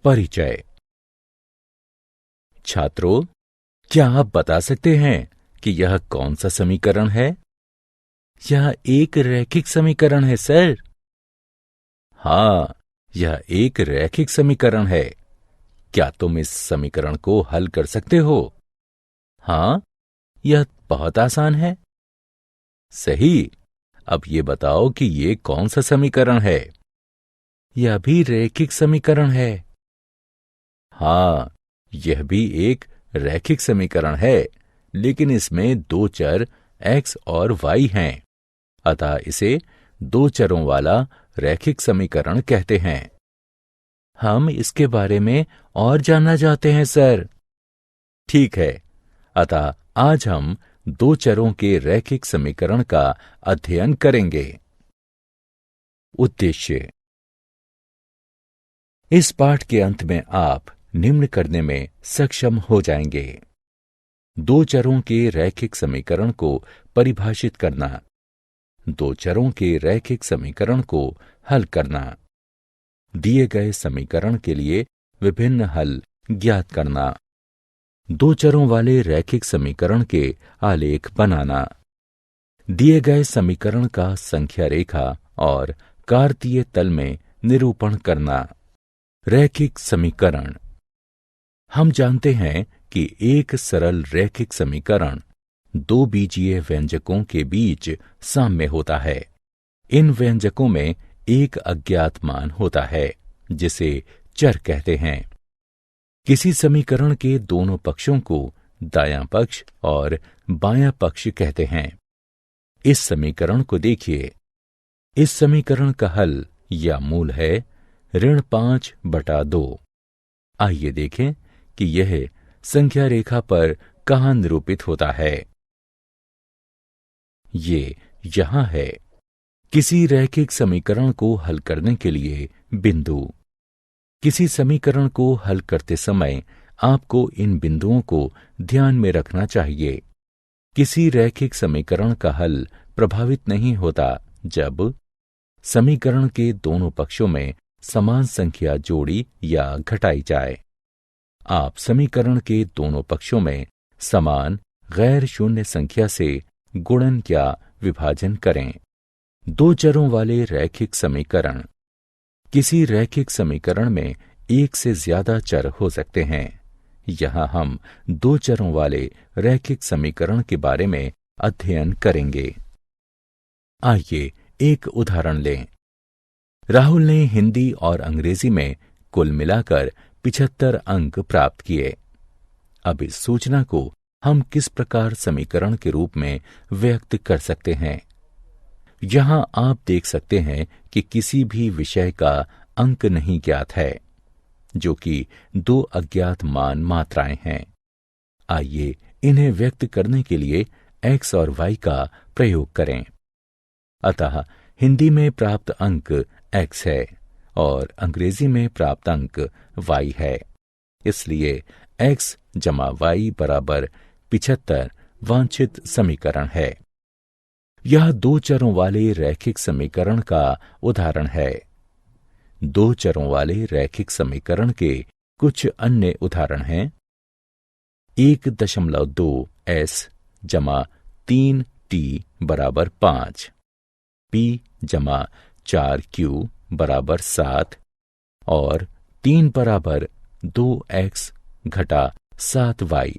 परिचय। छात्रों, क्या आप बता सकते हैं कि यह कौन सा समीकरण है? यह एक रैखिक समीकरण है सर। हाँ, यह एक रैखिक समीकरण है। क्या तुम इस समीकरण को हल कर सकते हो? हाँ, यह बहुत आसान है। सही। अब ये बताओ कि ये कौन सा समीकरण है? यह भी रैखिक समीकरण है। हाँ, यह भी एक रैखिक समीकरण है, लेकिन इसमें दो चर x और y हैं, अतः इसे दो चरों वाला रैखिक समीकरण कहते हैं। हम इसके बारे में और जानना चाहते हैं सर। ठीक है, अतः आज हम दो चरों के रैखिक समीकरण का अध्ययन करेंगे। उद्देश्य। इस पाठ के अंत में आप निम्न करने में सक्षम हो जाएंगे। दो चरों के रैखिक समीकरण को परिभाषित करना, दो चरों के रैखिक समीकरण को हल करना, दिए गए समीकरण के लिए विभिन्न हल ज्ञात करना, दो चरों वाले रैखिक समीकरण के आलेख बनाना, दिए गए समीकरण का संख्या रेखा और कार्तीय तल में निरूपण करना। रैखिक समीकरण। हम जानते हैं कि एक सरल रैखिक समीकरण दो बीजीय व्यंजकों के बीच साम्य होता है। इन व्यंजकों में एक अज्ञात मान होता है जिसे चर कहते हैं। किसी समीकरण के दोनों पक्षों को दायां पक्ष और बायां पक्ष कहते हैं। इस समीकरण को देखिए। इस समीकरण का हल या मूल है ऋण 5/2। आइए देखें कि यह संख्या रेखा पर कहाँ निरूपित होता है। ये यहां है। किसी रैखिक समीकरण को हल करने के लिए बिंदु। किसी समीकरण को हल करते समय आपको इन बिंदुओं को ध्यान में रखना चाहिए। किसी रैखिक समीकरण का हल प्रभावित नहीं होता जब समीकरण के दोनों पक्षों में समान संख्या जोड़ी या घटाई जाए। आप समीकरण के दोनों पक्षों में समान गैर शून्य संख्या से गुणन या विभाजन करें। दो चरों वाले रैखिक समीकरण। किसी रैखिक समीकरण में एक से ज्यादा चर हो सकते हैं। यहां हम दो चरों वाले रैखिक समीकरण के बारे में अध्ययन करेंगे। आइए एक उदाहरण लें। राहुल ने हिंदी और अंग्रेजी में कुल मिलाकर 75 अंक प्राप्त किए। अब इस सूचना को हम किस प्रकार समीकरण के रूप में व्यक्त कर सकते हैं? यहां आप देख सकते हैं कि किसी भी विषय का अंक नहीं ज्ञात है, जो कि दो अज्ञात मान मात्राएं हैं। आइए इन्हें व्यक्त करने के लिए x और y का प्रयोग करें। अतः हिंदी में प्राप्त अंक x है और अंग्रेजी में प्राप्त अंक y है। इसलिए x जमा y बराबर 75 वांछित समीकरण है। यह दो चरों वाले रैखिक समीकरण का उदाहरण है। दो चरों वाले रैखिक समीकरण के कुछ अन्य उदाहरण हैं। 1.2 s जमा 3t बराबर 5, p जमा 4q बराबर 7 और 3 बराबर 2x घटा 7y।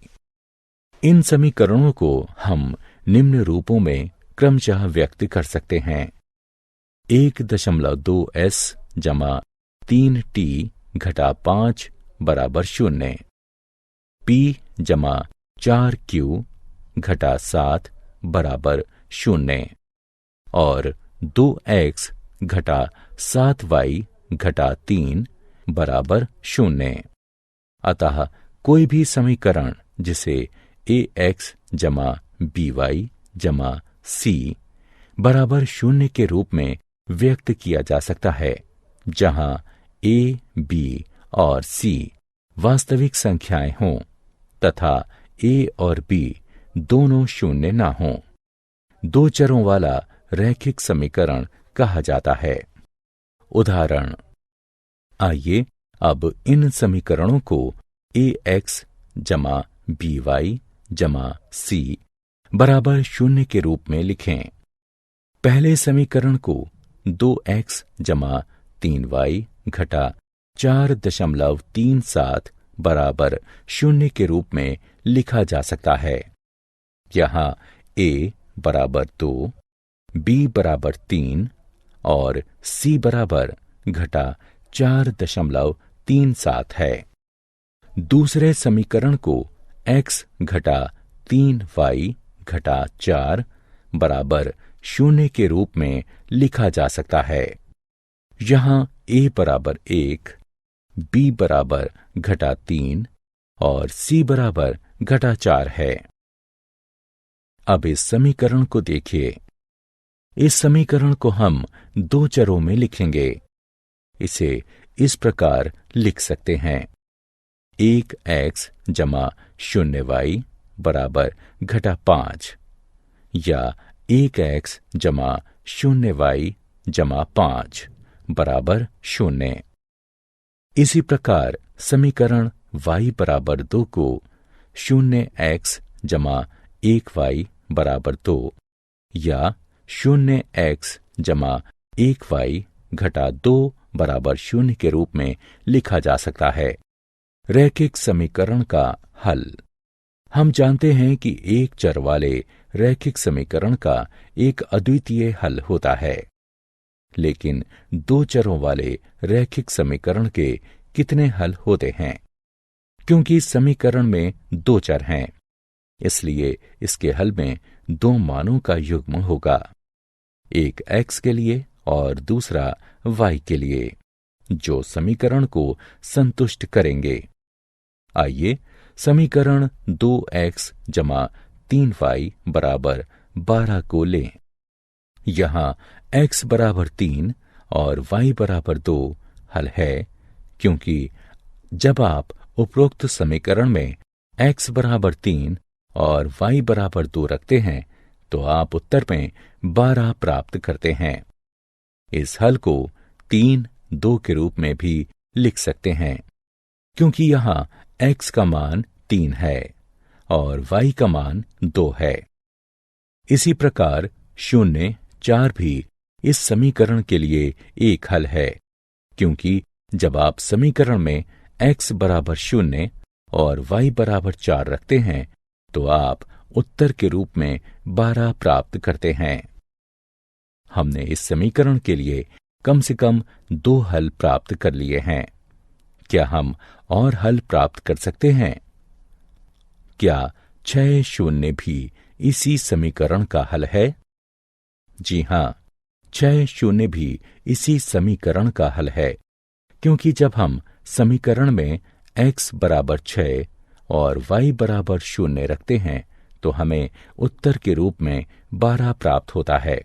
इन समीकरणों को हम निम्न रूपों में क्रमशः व्यक्त कर सकते हैं। 1.2 s जमा 3t घटा 5 बराबर 0, p जमा 4q घटा 7 बराबर 0 और 2x घटा 7y घटा 3 बराबर 0। अतः कोई भी समीकरण जिसे ax जमा by जमा c बराबर 0 के रूप में व्यक्त किया जा सकता है, जहां a, b और c वास्तविक संख्याएं हों तथा a और b दोनों शून्य ना हों, दो चरों वाला रैखिक समीकरण कहा जाता है। उदाहरण। आइए अब इन समीकरणों को ax जमा by जमा c बराबर 0 के रूप में लिखें। पहले समीकरण को 2x जमा 3y घटा 4.37 बराबर 0 के रूप में लिखा जा सकता है। यहाँ a बराबर 2, b बराबर 3 और c बराबर घटा 4.37 है। दूसरे समीकरण को x घटा 3y घटा 4 बराबर 0 के रूप में लिखा जा सकता है। यहाँ a बराबर 1, b बराबर घटा 3 और c बराबर घटा 4 है। अब इस समीकरण को देखिए। इस समीकरण को हम दो चरों में लिखेंगे। इसे इस प्रकार लिख सकते हैं। 1x जमा 0y बराबर घटा 5 या 1x जमा 0y जमा 5 बराबर 0। इसी प्रकार समीकरण y बराबर 2 को 0x जमा 1y बराबर 2 या 0x जमा 1y घटा 2 बराबर 0 के रूप में लिखा जा सकता है। रैखिक समीकरण का हल। हम जानते हैं कि एक चर वाले रैखिक समीकरण का एक अद्वितीय हल होता है, लेकिन दो चरों वाले रैखिक समीकरण के कितने हल होते हैं? क्योंकि समीकरण में दो चर हैं, इसलिए इसके हल में दो मानों का युग्म होगा, एक x के लिए और दूसरा y के लिए, जो समीकरण को संतुष्ट करेंगे। आइए समीकरण 2x जमा 3y बराबर 12 को लें। यहाँ x बराबर 3 और y बराबर 2 हल है, क्योंकि जब आप उपरोक्त समीकरण में x बराबर 3 और y बराबर 2 रखते हैं तो आप उत्तर में 12 प्राप्त करते हैं। इस हल को 3, 2 के रूप में भी लिख सकते हैं, क्योंकि यहाँ x का मान 3 है और y का मान 2 है। इसी प्रकार 0, 4 भी इस समीकरण के लिए एक हल है, क्योंकि जब आप समीकरण में x बराबर 0 और y बराबर 4 रखते हैं तो आप उत्तर के रूप में 12 प्राप्त करते हैं। हमने इस समीकरण के लिए कम से कम 2 हल प्राप्त कर लिए हैं। क्या हम और हल प्राप्त कर सकते हैं? क्या 6 शून्य भी इसी समीकरण का हल है? जी हां, 6 शून्य भी इसी समीकरण का हल है, क्योंकि जब हम समीकरण में x बराबर 6 और y बराबर 0 रखते हैं तो हमें उत्तर के रूप में 12 प्राप्त होता है।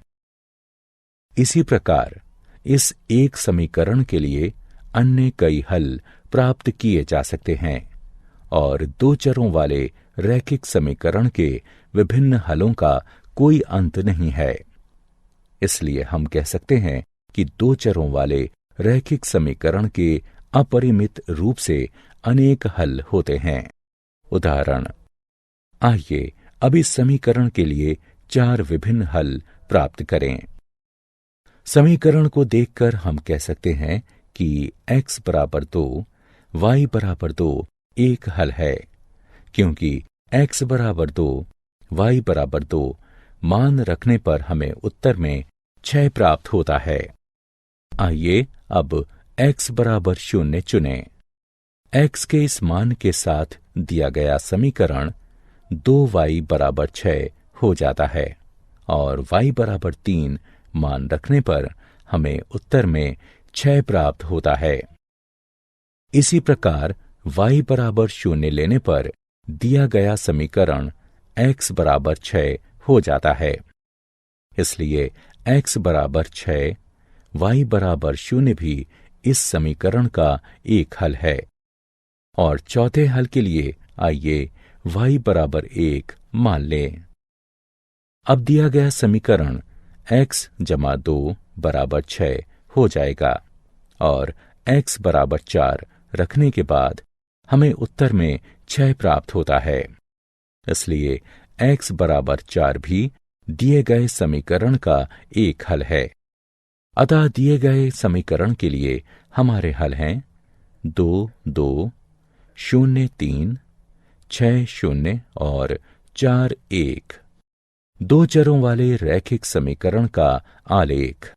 इसी प्रकार इस एक समीकरण के लिए अन्य कई हल प्राप्त किए जा सकते हैं और दो चरों वाले रैखिक समीकरण के विभिन्न हलों का कोई अंत नहीं है। इसलिए हम कह सकते हैं कि दो चरों वाले रैखिक समीकरण के अपरिमित रूप से अनेक हल होते हैं। उदाहरण, आइए अब इस समीकरण के लिए 4 विभिन्न हल प्राप्त करें। समीकरण को देखकर हम कह सकते हैं कि x बराबर 2, y बराबर 2 एक हल है, क्योंकि x बराबर 2, y बराबर 2 मान रखने पर हमें उत्तर में 6 प्राप्त होता है। आइए अब x बराबर 0 चुनें। x के इस मान के साथ दिया गया समीकरण 2y बराबर 6 हो जाता है और y बराबर 3 मान रखने पर हमें उत्तर में 6 प्राप्त होता है। इसी प्रकार y बराबर 0 लेने पर दिया गया समीकरण x बराबर 6 हो जाता है। इसलिए x बराबर 6, y बराबर 0 भी इस समीकरण का एक हल है। और चौथे हल के लिए आइए y बराबर 1 मान लें। अब दिया गया समीकरण x जमा 2 बराबर 6 हो जाएगा और x बराबर 4 रखने के बाद हमें उत्तर में 6 प्राप्त होता है। इसलिए x बराबर 4 भी दिए गए समीकरण का एक हल है। अतः दिए गए समीकरण के लिए हमारे हल हैं 2, 2, 0, 3, 6, 0 और 4, 1। दो चरों वाले रैखिक समीकरण का आलेख।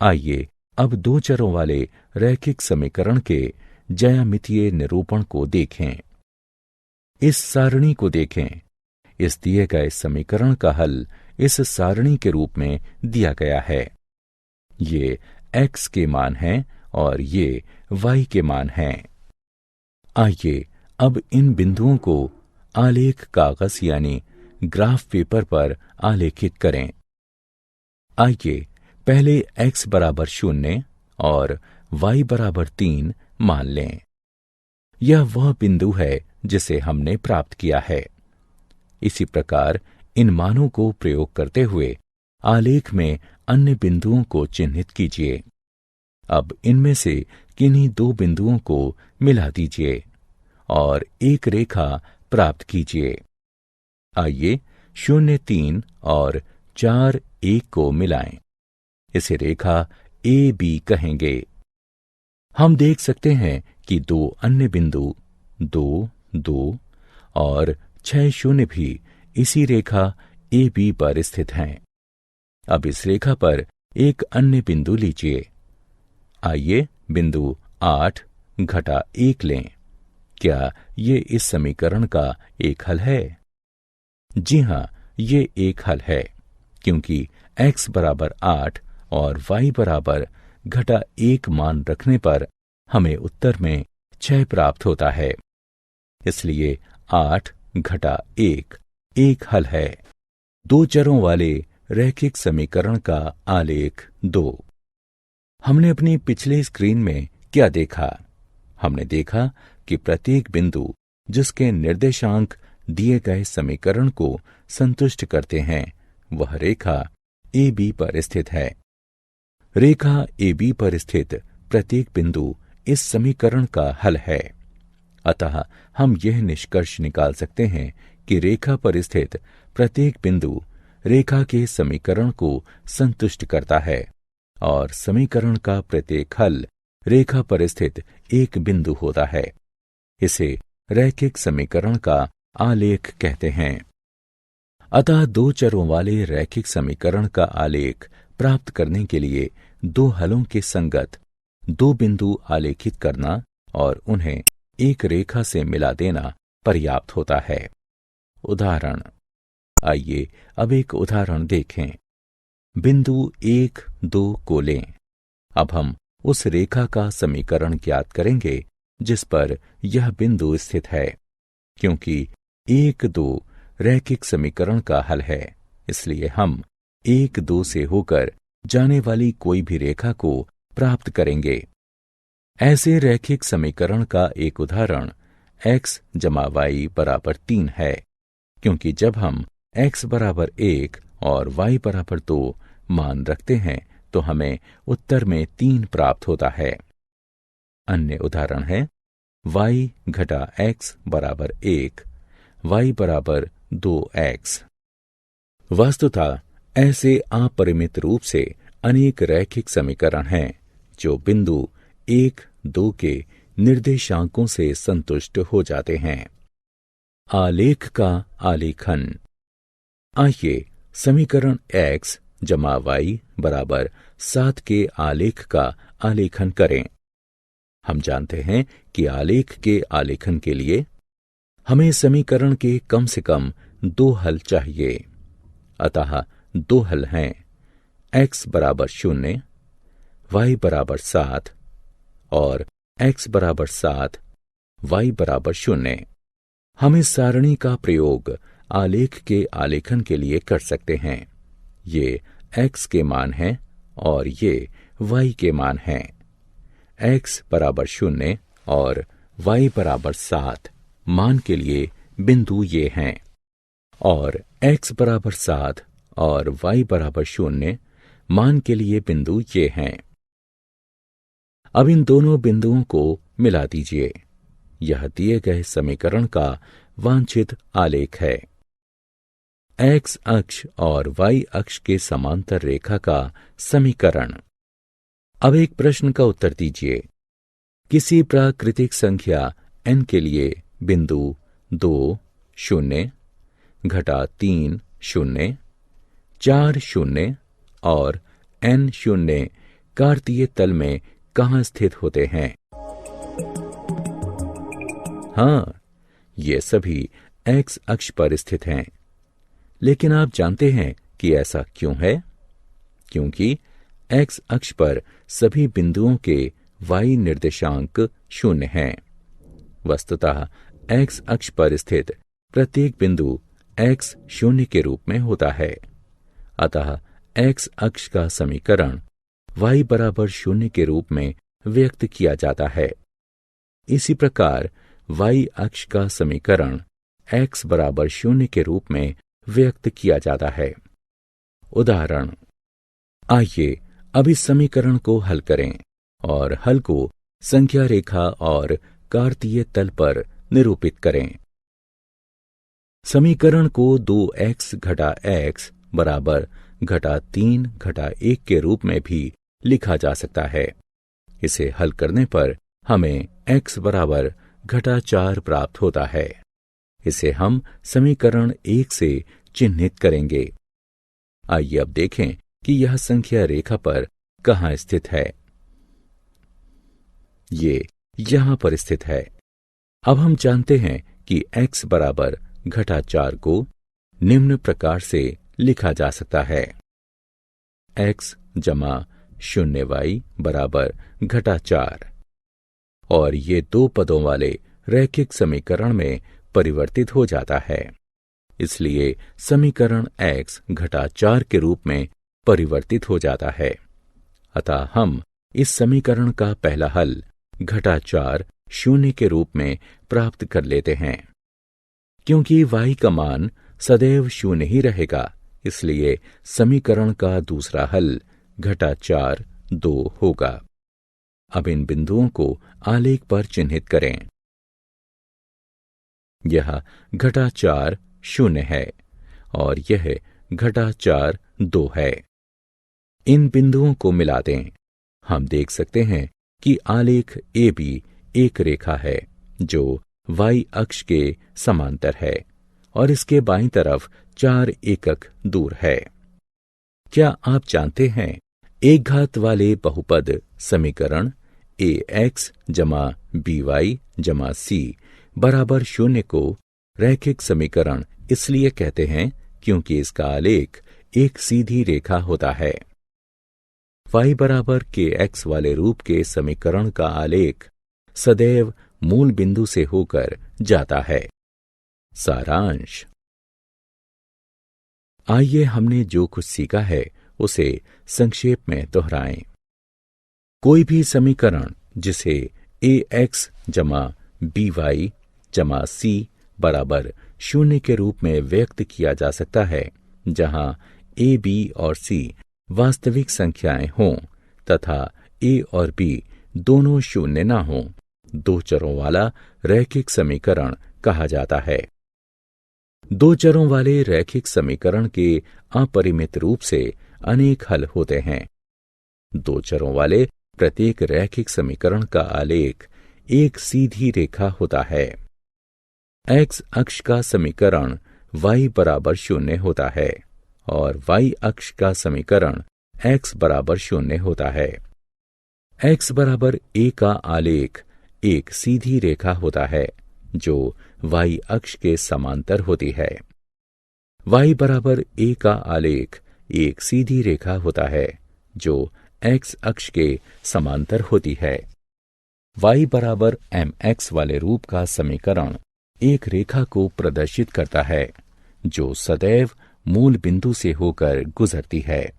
आइए अब दो चरों वाले रैखिक समीकरण के ज्यामितीय निरूपण को देखें। इस सारणी को देखें। इस दिए गए समीकरण का हल इस सारणी के रूप में दिया गया है। ये x के मान हैं और ये y के मान हैं। आइए अब इन बिंदुओं को आलेख कागज यानी ग्राफ पेपर पर आलेखित करें। आइए पहले x बराबर 0 और y बराबर 3 मान लें। यह वह बिंदु है जिसे हमने प्राप्त किया है। इसी प्रकार इन मानों को प्रयोग करते हुए आलेख में अन्य बिंदुओं को चिन्हित कीजिए। अब इनमें से किन्हीं दो बिंदुओं को मिला दीजिए और एक रेखा प्राप्त कीजिए। आइए 0, 3 और 4, 1 को मिलाएं। इसे रेखा ए बी कहेंगे। हम देख सकते हैं कि दो अन्य बिंदु 2, 2 और 6, 0 भी इसी रेखा ए बी पर स्थित हैं। अब इस रेखा पर एक अन्य बिंदु लीजिए। आइए बिंदु 8 घटा 1 लें। क्या ये इस समीकरण का एक हल है? जी हां, ये एक हल है, क्योंकि x बराबर 8 और y बराबर घटा 1 मान रखने पर हमें उत्तर में 6 प्राप्त होता है। इसलिए 8 घटा 1 एक हल है। दो चरों वाले रैखिक समीकरण का आलेख 2। हमने अपनी पिछली स्क्रीन में क्या देखा? हमने देखा कि प्रत्येक बिंदु जिसके निर्देशांक दिए गए समीकरण को संतुष्ट करते हैं, वह रेखा ए बी पर स्थित है। रेखा ए बी पर स्थित प्रत्येक बिंदु इस समीकरण का हल है। अतः हम यह निष्कर्ष निकाल सकते हैं कि रेखा पर स्थित प्रत्येक बिंदु रेखा के समीकरण को संतुष्ट करता है और समीकरण का प्रत्येक हल रेखा पर स्थित एक बिंदु होता है। इसे रैखिक समीकरण का आलेख कहते हैं। अतः दो चरों वाले रैखिक समीकरण का आलेख प्राप्त करने के लिए दो हलों के संगत दो बिंदु आलेखित करना और उन्हें एक रेखा से मिला देना पर्याप्त होता है। उदाहरण। आइए अब एक उदाहरण देखें। बिंदु 1, 2 को लें। अब हम उस रेखा का समीकरण ज्ञात करेंगे जिस पर यह बिंदु स्थित है। क्योंकि 1, 2 रैखिक समीकरण का हल है, इसलिए हम 1, 2 से होकर जाने वाली कोई भी रेखा को प्राप्त करेंगे। ऐसे रैखिक समीकरण का एक उदाहरण x जमा y बराबर 3 है, क्योंकि जब हम x बराबर 1 और y बराबर 2 मान रखते हैं तो हमें उत्तर में 3 प्राप्त होता है। अन्य उदाहरण है y घटा x बराबर 1, y बराबर 2x। वस्तुतः ऐसे अपरिमित रूप से अनेक रैखिक समीकरण हैं जो बिंदु 1, 2 के निर्देशांकों से संतुष्ट हो जाते हैं। आलेख का आलेखन। आइए समीकरण x जमा y बराबर 7 के आलेख का आलेखन करें। हम जानते हैं कि आलेख के आलेखन के लिए हमें समीकरण के कम से कम 2 हल चाहिए। अतः 2 हल हैं x बराबर 0, y बराबर 7 और x बराबर 7, y बराबर 0। हम इस सारणी का प्रयोग आलेख के आलेखन के लिए कर सकते हैं। ये x के मान हैं और ये y के मान हैं। x बराबर 0 और y बराबर 7 मान के लिए बिंदु ये हैं और x बराबर 7 और y बराबर 0 मान के लिए बिंदु ये हैं। अब इन दोनों बिंदुओं को मिला दीजिए। यह दिए गए समीकरण का वांछित आलेख है। एक्स अक्ष और वाई अक्ष के समांतर रेखा का समीकरण। अब एक प्रश्न का उत्तर दीजिए। किसी प्राकृतिक संख्या n के लिए बिंदु 2 0 घटा 3 0 4 0 और n 0 कार्तीय तल में कहाँ स्थित होते हैं? हाँ, ये सभी x अक्ष पर स्थित हैं। लेकिन आप जानते हैं कि ऐसा क्यों है? क्योंकि x अक्ष पर सभी बिंदुओं के y निर्देशांक 0 हैं। वस्तुतः x अक्ष पर स्थित प्रत्येक बिंदु x 0 के रूप में होता है। अतः x अक्ष का समीकरण y बराबर 0 के रूप में व्यक्त किया जाता है। इसी प्रकार y अक्ष का समीकरण x बराबर 0 के रूप में व्यक्त किया जाता है। उदाहरण, आइए अब इस समीकरण को हल करें और हल को संख्या रेखा और कार्तीय तल पर निरूपित करें। समीकरण को 2x घटा x बराबर घटा 3 घटा 1 के रूप में भी लिखा जा सकता है। इसे हल करने पर हमें x बराबर घटा 4 प्राप्त होता है। इसे हम समीकरण 1 से चिन्हित करेंगे। आइए अब देखें कि यह संख्या रेखा पर कहाँ स्थित है। ये यहां पर स्थित है। अब हम जानते हैं कि x बराबर घटा 4 को निम्न प्रकार से लिखा जा सकता है। x जमा 0y बराबर घटा 4 और ये दो पदों वाले रैखिक समीकरण में परिवर्तित हो जाता है। इसलिए समीकरण x घटा 4 के रूप में परिवर्तित हो जाता है। अतः हम इस समीकरण का पहला हल घटा 4 0 के रूप में प्राप्त कर लेते हैं। क्योंकि y का मान सदैव 0 ही रहेगा, इसलिए समीकरण का दूसरा हल घटा 4 2 होगा। अब इन बिंदुओं को आलेख पर चिन्हित करें। यह घटा 4 0 है और यह घटा 4 2 है। इन बिंदुओं को मिला दें। हम देख सकते हैं कि आलेख AB एक रेखा है जो y अक्ष के समांतर है और इसके बाईं तरफ 4 एकक दूर है। क्या आप जानते हैं एक घात वाले बहुपद समीकरण ax जमा by जमा c बराबर 0 को रैखिक समीकरण इसलिए कहते हैं क्योंकि इसका आलेख एक सीधी रेखा होता है। y बराबर kx वाले रूप के समीकरण का आलेख सदैव मूल बिंदु से होकर जाता है। सारांश। आइए हमने जो कुछ सीखा है उसे संक्षेप में दोहराएं। कोई भी समीकरण जिसे ax जमा by जमा c बराबर 0 के रूप में व्यक्त किया जा सकता है, जहां a, b और c वास्तविक संख्याएं हों तथा a और b दोनों 0 न हों, दो चरों वाला रैखिक समीकरण कहा जाता है। दो चरों वाले रैखिक समीकरण के अपरिमित रूप से अनेक हल होते हैं। दो चरों वाले प्रत्येक रैखिक समीकरण का आलेख एक सीधी रेखा होता है। x अक्ष का समीकरण y बराबर 0 होता है और y अक्ष का समीकरण x बराबर 0 होता है। x बराबर a का आलेख एक सीधी रेखा होता है जो y अक्ष के समांतर होती है। y बराबर a का आलेख एक सीधी रेखा होता है जो x अक्ष के समांतर होती है। y बराबर mx वाले रूप का समीकरण एक रेखा को प्रदर्शित करता है जो सदैव मूल बिंदु से होकर गुजरती है।